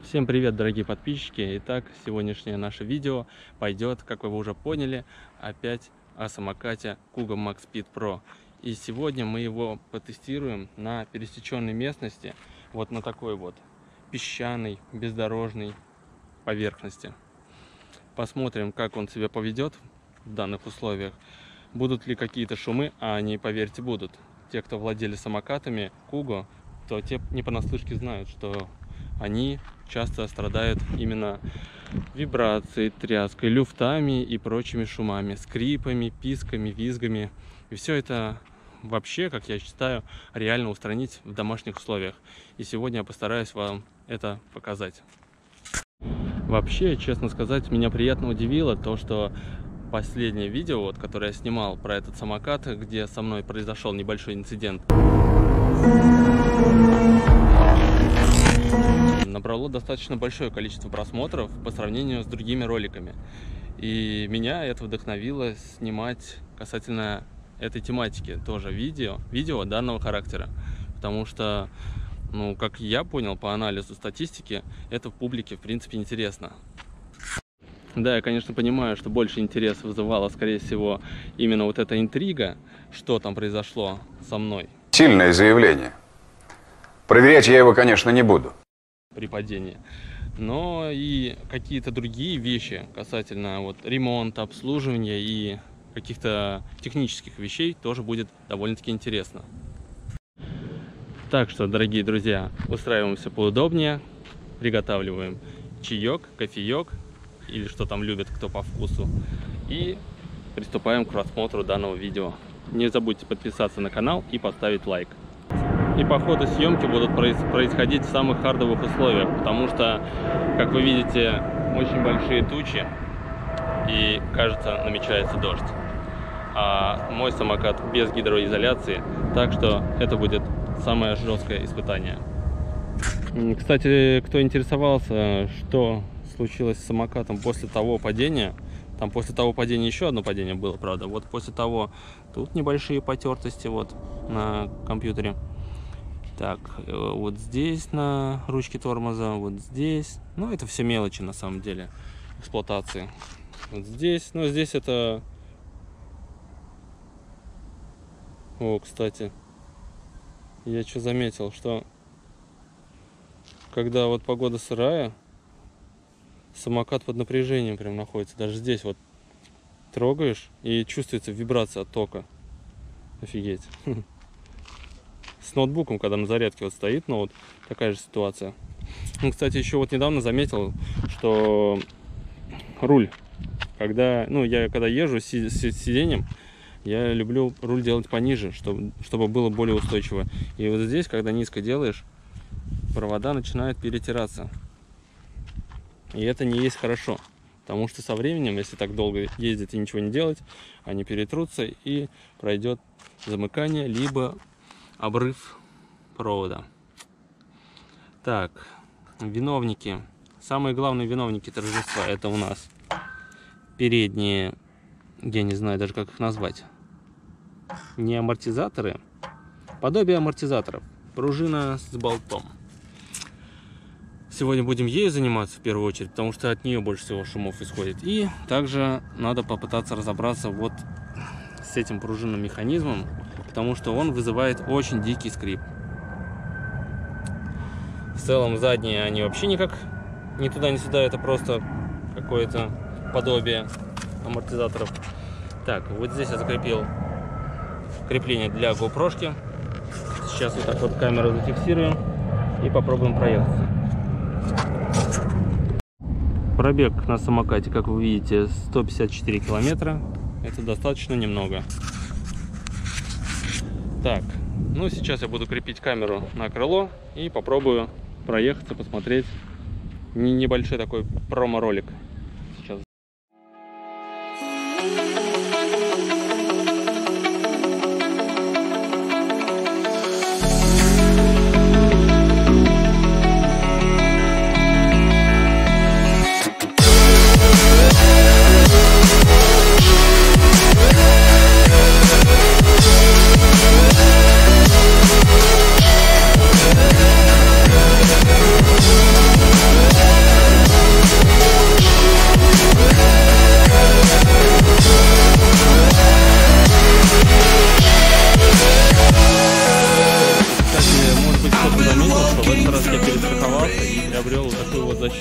Всем привет, дорогие подписчики! Итак, сегодняшнее наше видео пойдет, как вы уже поняли, опять о самокате Kuga Max Speed Pro. И сегодня мы его потестируем на пересеченной местности, вот на такой вот песчаной, бездорожной поверхности. Посмотрим, как он себя поведет в данных условиях. Будут ли какие-то шумы, а они, поверьте, будут. Те, кто владели самокатами Kuga, то те не понаслышке знают, что они часто страдают именно вибрацией, тряской, люфтами и прочими шумами, скрипами, писками, визгами. И все это вообще, как я считаю, реально устранить в домашних условиях. И сегодня я постараюсь вам это показать. Вообще, честно сказать, меня приятно удивило то, что последнее видео, вот, которое я снимал про этот самокат, где со мной произошел небольшой инцидент, набрало достаточно большое количество просмотров по сравнению с другими роликами. И меня это вдохновило снимать касательно этой тематики тоже видео данного характера. Потому что, ну, как я понял по анализу статистики, это в публике в принципе интересно. Да, я, конечно, понимаю, что больше интерес вызывала, скорее всего, именно вот эта интрига, что там произошло со мной. Сильное заявление. Проверять я его, конечно, не буду. При падении. Но и какие-то другие вещи касательно вот ремонта, обслуживания и каких-то технических вещей тоже будет довольно-таки интересно. Так что, дорогие друзья, устраиваемся поудобнее, приготавливаем чаек, кофеек или что там любит кто по вкусу, и приступаем к просмотру данного видео. Не забудьте подписаться на канал и поставить лайк. И по ходу съемки будут происходить в самых хардовых условиях, потому что, как вы видите, очень большие тучи и, кажется, намечается дождь. А мой самокат без гидроизоляции, так что это будет самое жесткое испытание. Кстати, кто интересовался, что случилось с самокатом после того падения, там после того падения еще одно падение было, правда, вот после того тут небольшие потертости вот на компьютере. Так, вот здесь на ручке тормоза, вот здесь. Ну, это все мелочи на самом деле эксплуатации. Вот здесь, ну, здесь это... О, кстати, я что заметил, что когда вот погода сырая, самокат под напряжением прям находится. Даже здесь вот трогаешь и чувствуется вибрация от тока. Офигеть. С ноутбуком, когда на зарядке вот стоит, но вот такая же ситуация. Ну, кстати, еще вот недавно заметил, что руль, когда езжу с сиденьем, я люблю руль делать пониже, чтобы было более устойчиво. И вот здесь, когда низко делаешь, провода начинают перетираться. И это не есть хорошо, потому что со временем, если так долго ездить и ничего не делать, они перетрутся и пройдет замыкание, либо обрыв провода. Так, виновники. Самые главные виновники торжества — это у нас передние, я не знаю даже как их назвать, не амортизаторы, подобие амортизаторов, пружина с болтом. Сегодня будем ею заниматься в первую очередь, потому что от нее больше всего шумов исходит. И также надо попытаться разобраться вот с этим пружинным механизмом, потому что он вызывает очень дикий скрип. В целом задние они вообще никак ни туда ни сюда, это просто какое-то подобие амортизаторов. Так, вот здесь я закрепил крепление для GoPro-шки. Сейчас вот так вот камеру зафиксируем и попробуем проехаться. Пробег на самокате, как вы видите, 154 километра. Это достаточно немного. Так, ну сейчас я буду крепить камеру на крыло и попробую проехаться, посмотреть небольшой такой промо-ролик. Сейчас.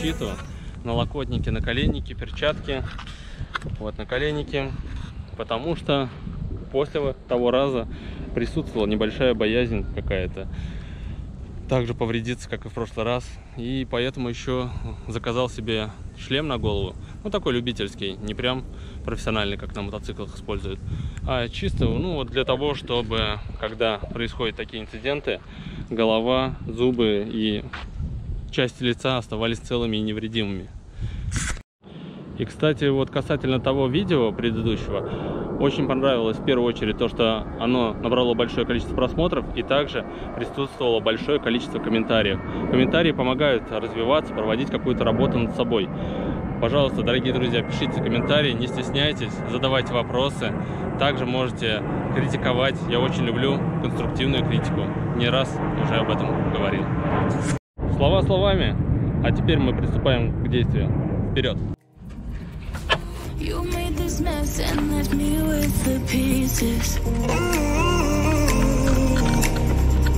защиту, налокотники, наколенники, перчатки, вот наколенники, потому что после того раза присутствовала небольшая боязнь какая-то, также повредиться, как и в прошлый раз, и поэтому еще заказал себе шлем на голову, ну такой любительский, не прям профессиональный, как на мотоциклах используют, а чисто, ну вот для того, чтобы, когда происходят такие инциденты, голова, зубы и части лица оставались целыми и невредимыми. И, кстати, вот касательно того видео предыдущего, очень понравилось в первую очередь то, что оно набрало большое количество просмотров и также присутствовало большое количество комментариев. Комментарии помогают развиваться, проводить какую-то работу над собой. Пожалуйста, дорогие друзья, пишите комментарии, не стесняйтесь, задавайте вопросы. Также можете критиковать. Я очень люблю конструктивную критику. Не раз уже об этом говорил. Слова словами, а теперь мы приступаем к действию. Вперед! You made this mess and left me with the pieces.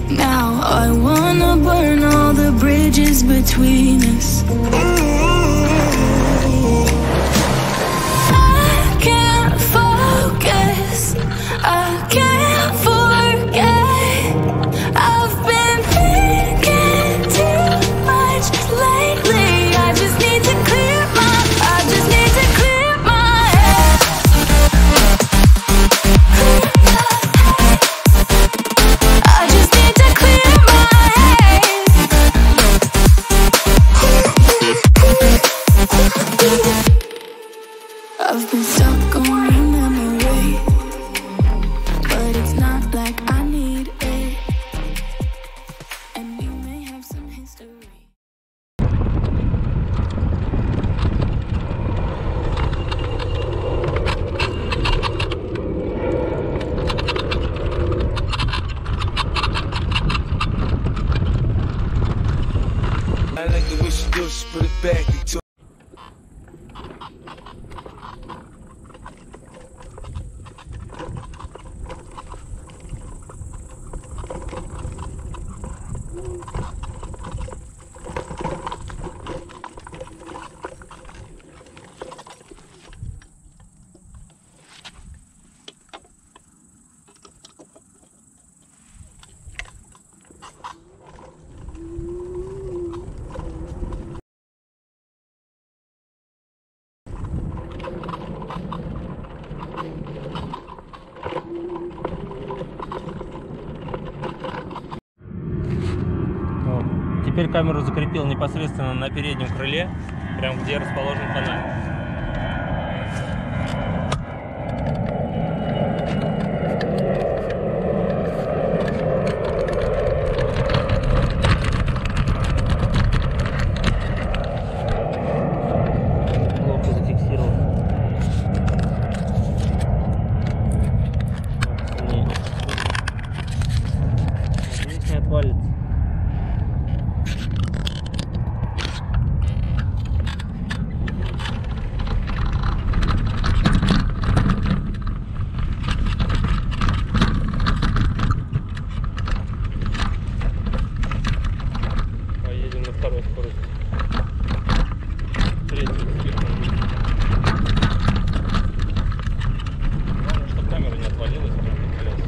Now I wanna burn all the bridges between us. I can't focus, I can't forget. I've been thinking too much lately. I just need to clear my, I just need to clear my head. I just need to clear my head. I've been stuck on a memory, but it's not like I need it. And we may have some history. I like the way she do, she put it back into. Теперь камеру закрепил непосредственно на переднем крыле, прям где расположен фонарь. Ловко зафиксировал. Здесь не отвалится. Поедем на второй скорости. Третью слишком. Главное, чтобы камера не отвалилась прямо на колесах.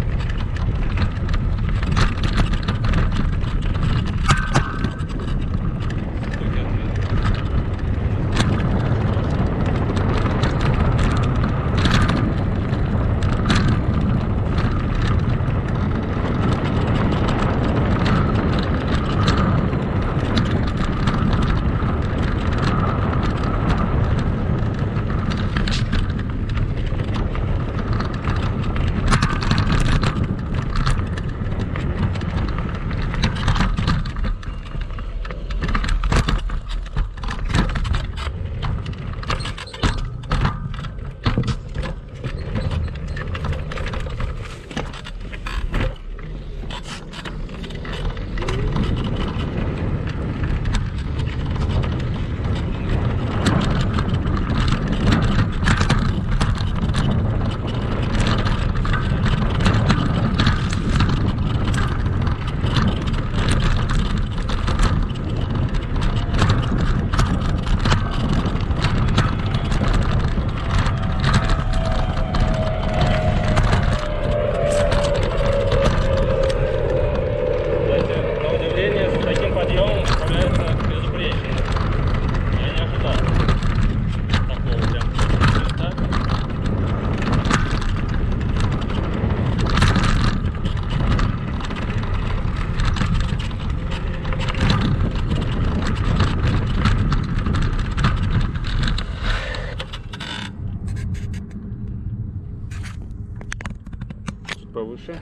дальше.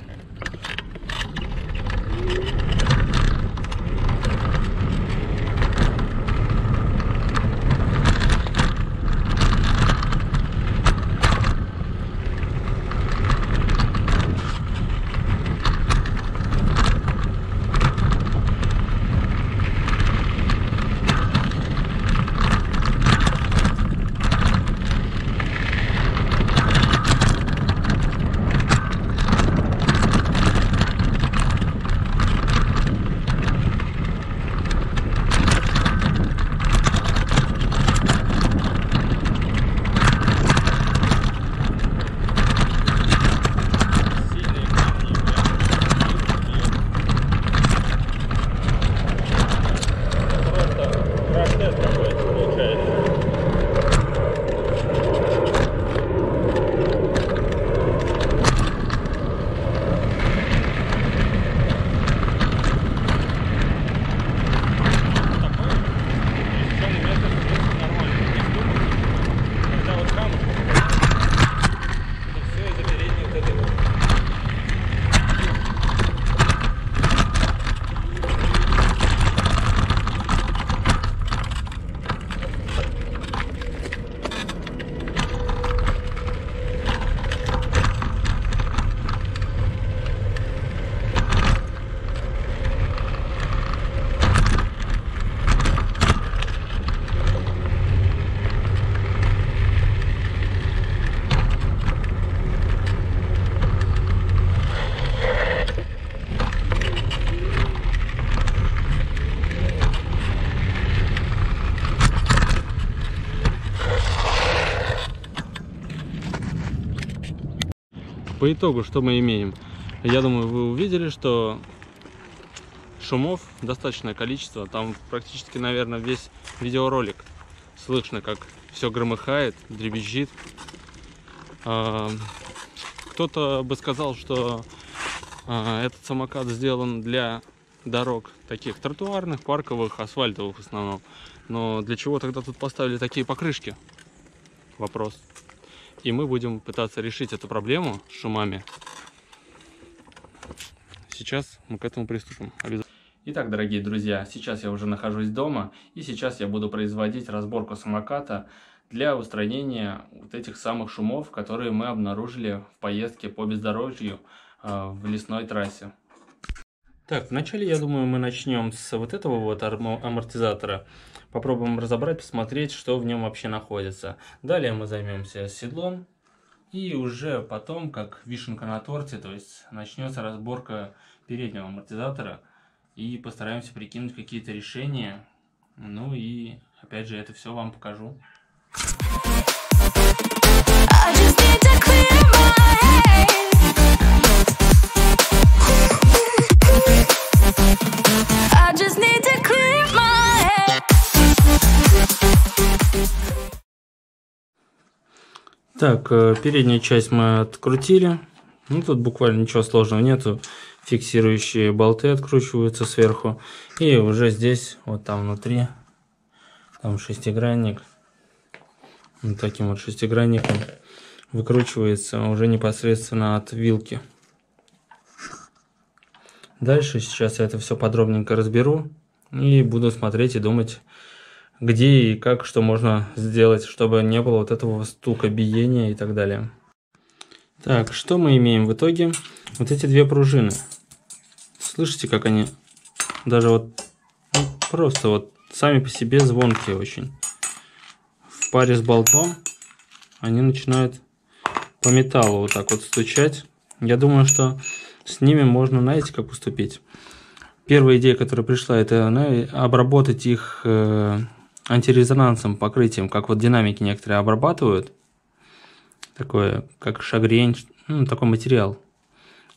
По итогу, что мы имеем? Я думаю, вы увидели, что шумов достаточное количество. Там практически, наверное, весь видеоролик слышно, как все громыхает, дребезжит. Кто-то бы сказал, что этот самокат сделан для дорог таких тротуарных, парковых, асфальтовых в основном. Но для чего тогда тут поставили такие покрышки? Вопрос. И мы будем пытаться решить эту проблему с шумами. Сейчас мы к этому приступим. Итак, дорогие друзья, сейчас я уже нахожусь дома, и сейчас я буду производить разборку самоката для устранения вот этих самых шумов, которые мы обнаружили в поездке по бездорожью в лесной трассе. Так, вначале, я думаю, мы начнем с вот этого вот амортизатора. Попробуем разобрать, посмотреть, что в нем вообще находится. Далее мы займемся седлом. И уже потом, как вишенка на торте, то есть начнется разборка переднего амортизатора. И постараемся прикинуть какие-то решения. Ну и опять же это все вам покажу. Так, переднюю часть мы открутили. Ну, тут буквально ничего сложного нету. Фиксирующие болты откручиваются сверху. И уже здесь, вот там внутри, там шестигранник. Вот таким вот шестигранником выкручивается уже непосредственно от вилки. Дальше сейчас я это все подробненько разберу. И буду смотреть и думать, где и как, что можно сделать, чтобы не было вот этого стука, биения и так далее. Так, что мы имеем в итоге? Вот эти две пружины. Слышите, как они даже вот просто вот сами по себе звонкие очень. В паре с болтом они начинают по металлу вот так вот стучать. Я думаю, что с ними можно, знаете, как поступить. Первая идея, которая пришла, это обработать их антирезонансным покрытием, как вот динамики некоторые обрабатывают. Такое, как шагрень, ну, такой материал.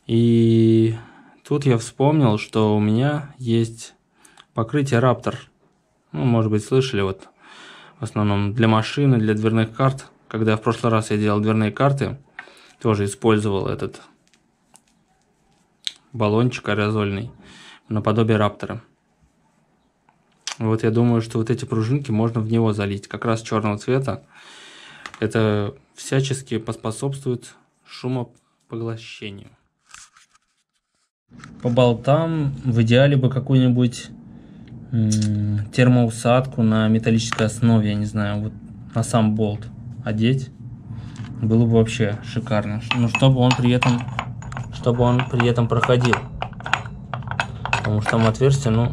И тут я вспомнил, что у меня есть покрытие Raptor. Ну, может быть, слышали, вот в основном для машины, для дверных карт. Когда в прошлый раз я делал дверные карты, тоже использовал этот баллончик аэрозольный наподобие Раптора. Вот я думаю, что вот эти пружинки можно в него залить, как раз черного цвета. Это всячески поспособствует шумопоглощению. По болтам в идеале бы какую-нибудь термоусадку на металлической основе, я не знаю, вот на сам болт одеть. Было бы вообще шикарно. Но чтобы он при этом проходил. Потому что там отверстие, ну,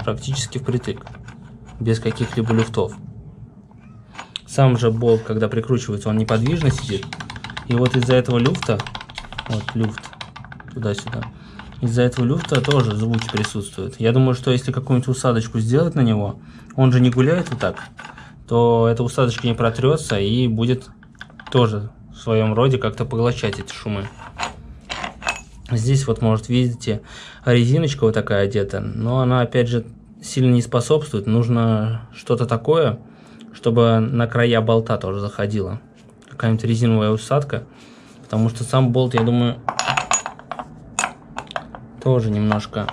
практически впритык. Без каких-либо люфтов. Сам же болт, когда прикручивается, он неподвижно сидит. И вот из-за этого люфта, вот люфт, туда-сюда, из-за этого люфта тоже звуки присутствуют. Я думаю, что если какую-нибудь усадочку сделать на него, он же не гуляет вот так, то эта усадочка не протрется и будет тоже в своем роде как-то поглощать эти шумы. Здесь вот, может, видите, резиночка вот такая одета, но она, опять же, сильно не способствует. Нужно что-то такое, чтобы на края болта тоже заходила. Какая-нибудь резиновая усадка, потому что сам болт, я думаю, тоже немножко...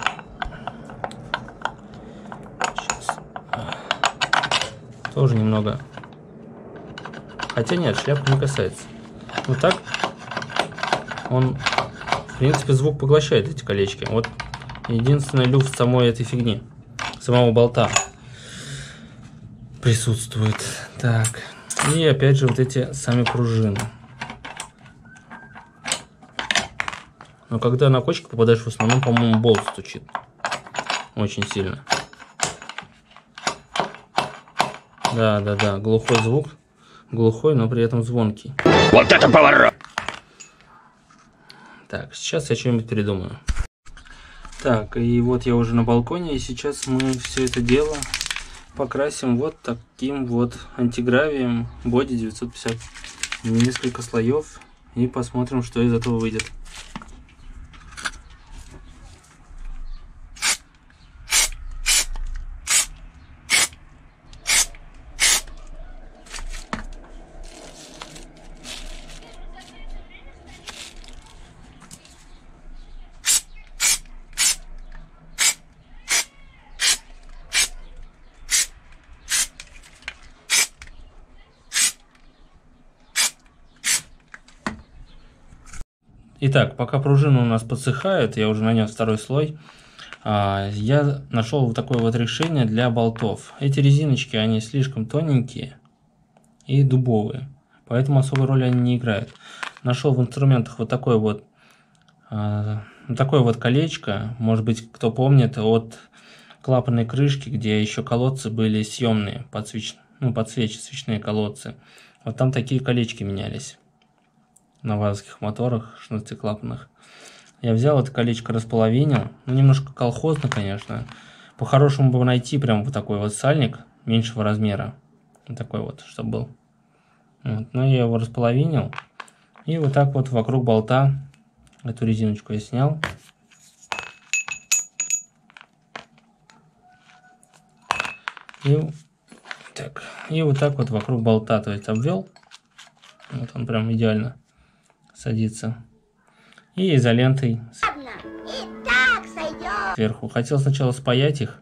Сейчас. Тоже немного... Хотя нет, шляпка не касается. Вот так он, в принципе, звук поглощает, эти колечки. Вот единственный люфт самой этой фигни, самого болта присутствует. Так. И опять же вот эти сами пружины. Но когда на кочку попадаешь, в основном, по-моему, болт стучит. Очень сильно. Да, глухой звук. Глухой, но при этом звонкий. Вот это поворот! Так, сейчас я что-нибудь придумаю. Так, и вот я уже на балконе, и сейчас мы все это дело покрасим вот таким вот антигравием Боди 950. Несколько слоев, и посмотрим, что из этого выйдет. Итак, пока пружины у нас подсыхают, я уже нанес второй слой, я нашел вот такое вот решение для болтов. Эти резиночки, они слишком тоненькие и дубовые, поэтому особой роли они не играют. Нашел в инструментах вот такое вот колечко, может быть, кто помнит, от клапанной крышки, где еще колодцы были съемные, под свечи, свечные колодцы. Вот там такие колечки менялись. На вазовских моторах, шнурцеклапанных. Я взял это колечко, располовинил. Ну, немножко колхозно, конечно. По-хорошему бы найти прям вот такой вот сальник меньшего размера. Вот такой вот, чтобы был. Вот. Но я его располовинил. И вот так вот вокруг болта эту резиночку я снял. И вот так вот вокруг болта, то есть обвел. Вот он прям идеально садится. И изолентой сверху. Хотел сначала спаять их,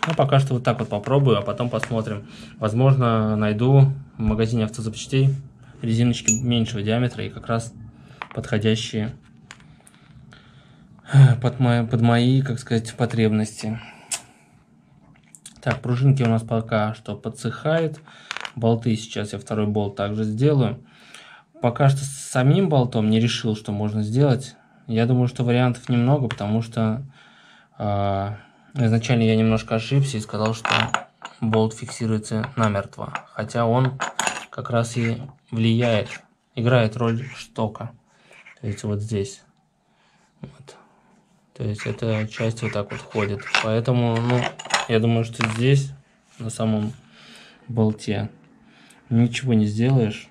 но пока что вот так вот попробую, а потом посмотрим. Возможно, найду в магазине автозапчастей резиночки меньшего диаметра и как раз подходящие под мои, как сказать, потребности. Так, пружинки у нас пока что подсыхают. Болты сейчас я второй болт также сделаю. Пока что с самим болтом не решил, что можно сделать. Я думаю, что вариантов немного, потому что изначально я немножко ошибся и сказал, что болт фиксируется намертво. Хотя он как раз и влияет, играет роль штока. То есть вот здесь. Вот. То есть эта часть вот так вот ходит. Поэтому, я думаю, что здесь, на самом болте, ничего не сделаешь.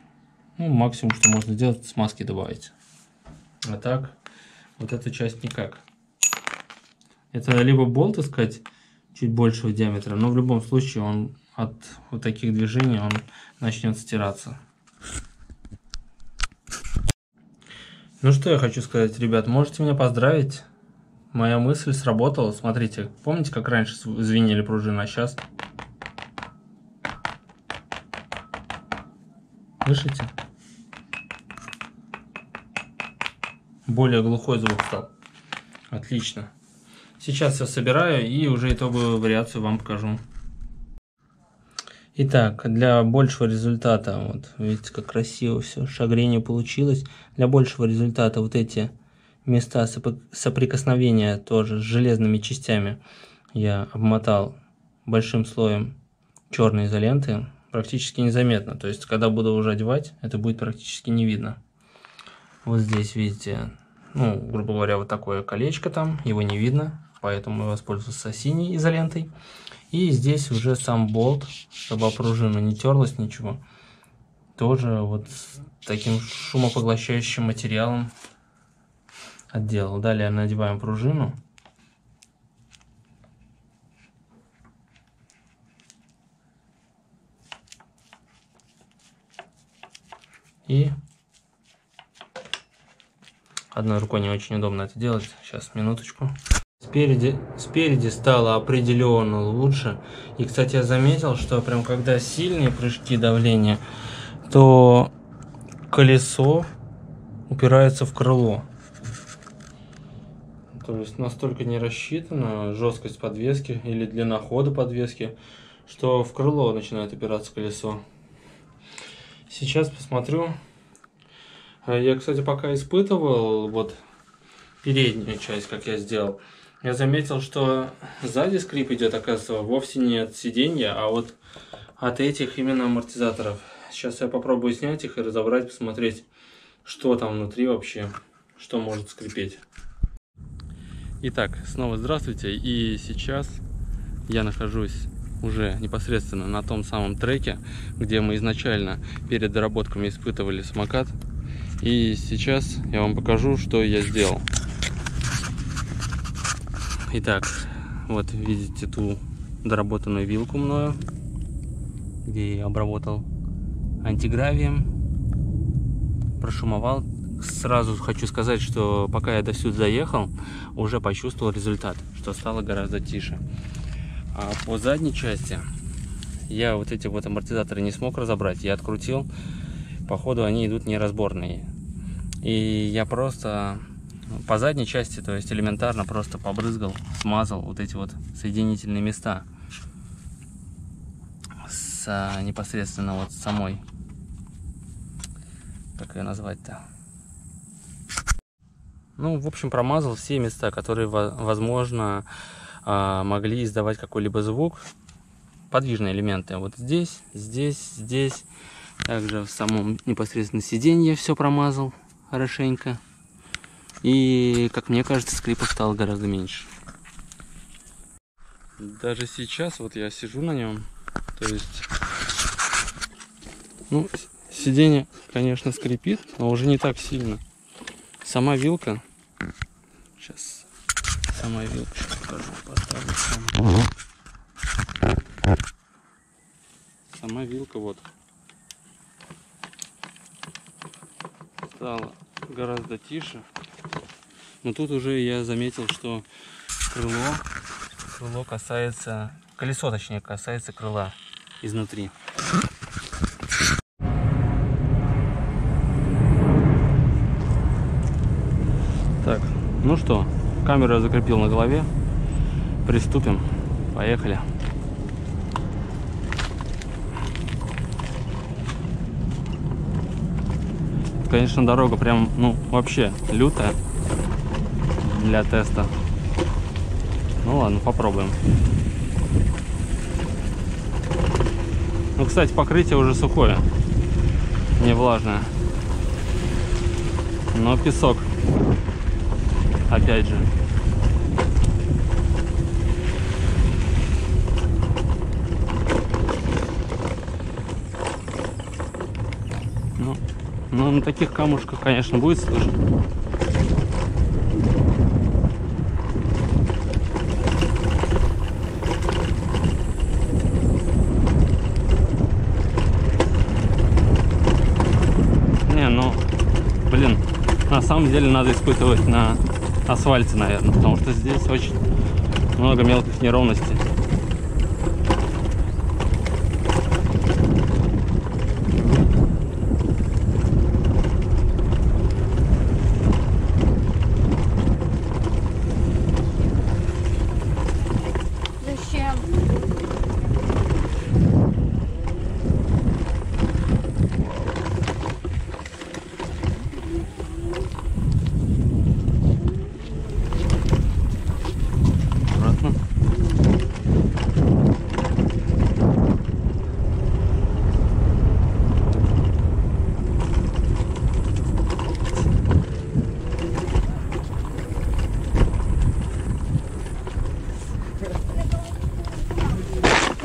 Максимум, что можно сделать, смазки добавить. А так, вот эту часть никак. Это либо болт искать чуть большего диаметра, но в любом случае он от вот таких движений он начнет стираться. Ну что я хочу сказать, ребят, можете меня поздравить. Моя мысль сработала. Смотрите, помните, как раньше звенели пружины, а сейчас? Слышите? Более глухой звук стал. Отлично. Сейчас я собираю и уже итоговую вариацию вам покажу. Итак, для большего результата, вот видите, как красиво все, шагрение получилось. Для большего результата вот эти места соприкосновения тоже с железными частями я обмотал большим слоем черной изоленты, практически незаметно. То есть, когда буду уже одевать, это будет практически не видно. Вот здесь видите, ну, грубо говоря, вот такое колечко там, его не видно, поэтому я воспользовался синей изолентой. И здесь уже сам болт, чтобы об пружину не терлось ничего, тоже вот с таким шумопоглощающим материалом отделал. Далее надеваем пружину. И одной рукой не очень удобно это делать. Сейчас, минуточку. Спереди стало определенно лучше. И, кстати, я заметил, что прям когда сильные прыжки давления, то колесо упирается в крыло. То есть настолько не рассчитана жесткость подвески или длина хода подвески, что в крыло начинает упираться колесо. Сейчас посмотрю. Я, кстати, пока испытывал вот переднюю часть, как я сделал, я заметил, что сзади скрип идет, оказывается, вовсе не от сиденья, а вот от этих именно амортизаторов. Сейчас я попробую снять их и разобрать, посмотреть, что там внутри вообще, что может скрипеть. Итак, снова здравствуйте. И сейчас я нахожусь уже непосредственно на том самом треке, где мы изначально перед доработками испытывали самокат. И сейчас я вам покажу, что я сделал. Итак, вот видите ту доработанную вилку мною, где я обработал антигравием, прошумовал. Сразу хочу сказать, что пока я до сюда заехал, уже почувствовал результат, что стало гораздо тише. А по задней части я вот эти вот амортизаторы не смог разобрать, я открутил, походу они идут неразборные. И я просто по задней части, то есть элементарно просто побрызгал, смазал вот эти вот соединительные места с непосредственно вот самой, как ее назвать-то, ну, в общем, промазал все места, которые, возможно, могли издавать какой-либо звук, подвижные элементы. Вот здесь, здесь, здесь, также в самом непосредственно сиденье все промазал хорошенько. И, как мне кажется, скрипов стало гораздо меньше. Даже сейчас вот я сижу на нем, то есть, ну, сиденье, конечно, скрипит, но уже не так сильно. Сама вилка, сейчас, сама вилка, покажу, поставлю. Сама вилка вот стала гораздо тише. Но тут уже я заметил, что крыло касается, колесо точнее касается крыла изнутри. Так, ну что, камеру я закрепил на голове. Приступим. Поехали. Конечно, дорога прям, ну, вообще лютая для теста. Ну ладно, попробуем. Ну, кстати, покрытие уже сухое, не влажное. Но песок, опять же. Ну, на таких камушках, конечно, будет слышно. Не, ну, блин, на самом деле надо испытывать на асфальте, наверное, потому что здесь очень много мелких неровностей.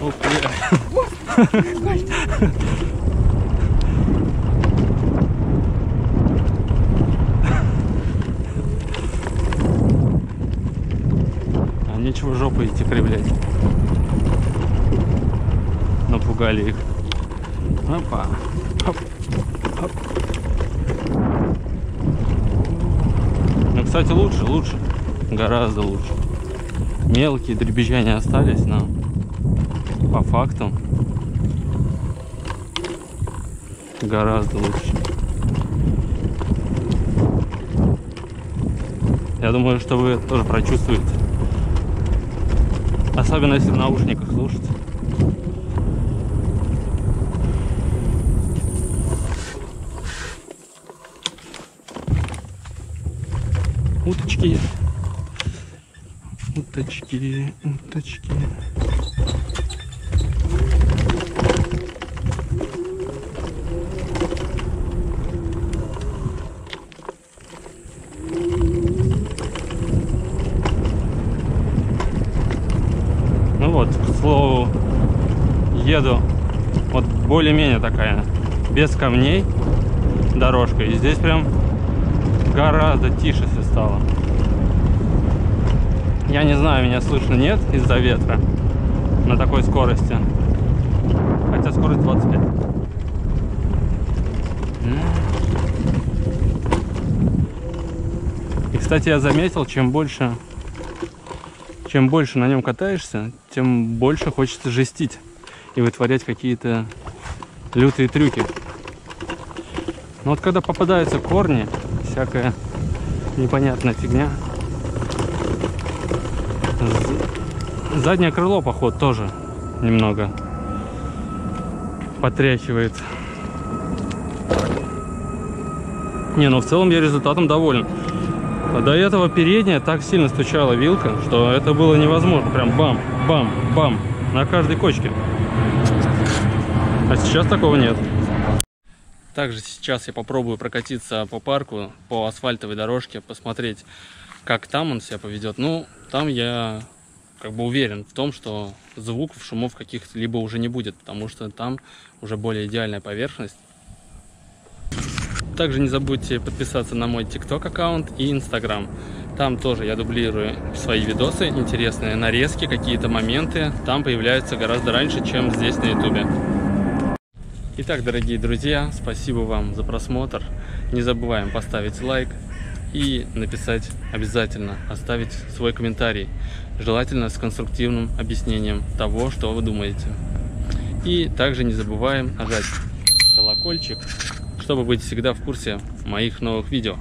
Ух, бля. А нечего жопой идти кривлять. Напугали их. Опа. Оп. Оп. Ну, кстати, лучше. Гораздо лучше. Мелкие дребезжания остались, но по факту гораздо лучше. Я думаю, что вы это тоже прочувствуете. Особенно если в наушниках слушать. Уточки. Уточки. Ну вот, к слову, еду вот более-менее такая, без камней дорожка. И здесь прям гораздо тише все стало. Я не знаю, меня слышно, нет, из-за ветра на такой скорости. Хотя скорость 25. И, кстати, я заметил, чем больше на нем катаешься, тем больше хочется жестить и вытворять какие-то лютые трюки. Но вот когда попадаются корни, всякая непонятная фигня. Заднее крыло, походу, тоже немного потряхивает. Не, ну в целом я результатом доволен. А до этого передняя так сильно стучала вилка, что это было невозможно. Прям бам, бам, бам на каждой кочке. А сейчас такого нет. Также сейчас я попробую прокатиться по парку, по асфальтовой дорожке, посмотреть, как там он себя поведет. Ну, там я как бы уверен в том, что звуков, шумов каких-либо уже не будет, потому что там уже более идеальная поверхность. Также не забудьте подписаться на мой TikTok аккаунт и Instagram. Там тоже я дублирую свои видосы, интересные нарезки, какие-то моменты. Там появляются гораздо раньше, чем здесь на YouTube. Итак, дорогие друзья, спасибо вам за просмотр. Не забываем поставить лайк и написать обязательно, оставить свой комментарий. Желательно с конструктивным объяснением того, что вы думаете. И также не забываем нажать колокольчик, чтобы быть всегда в курсе моих новых видео.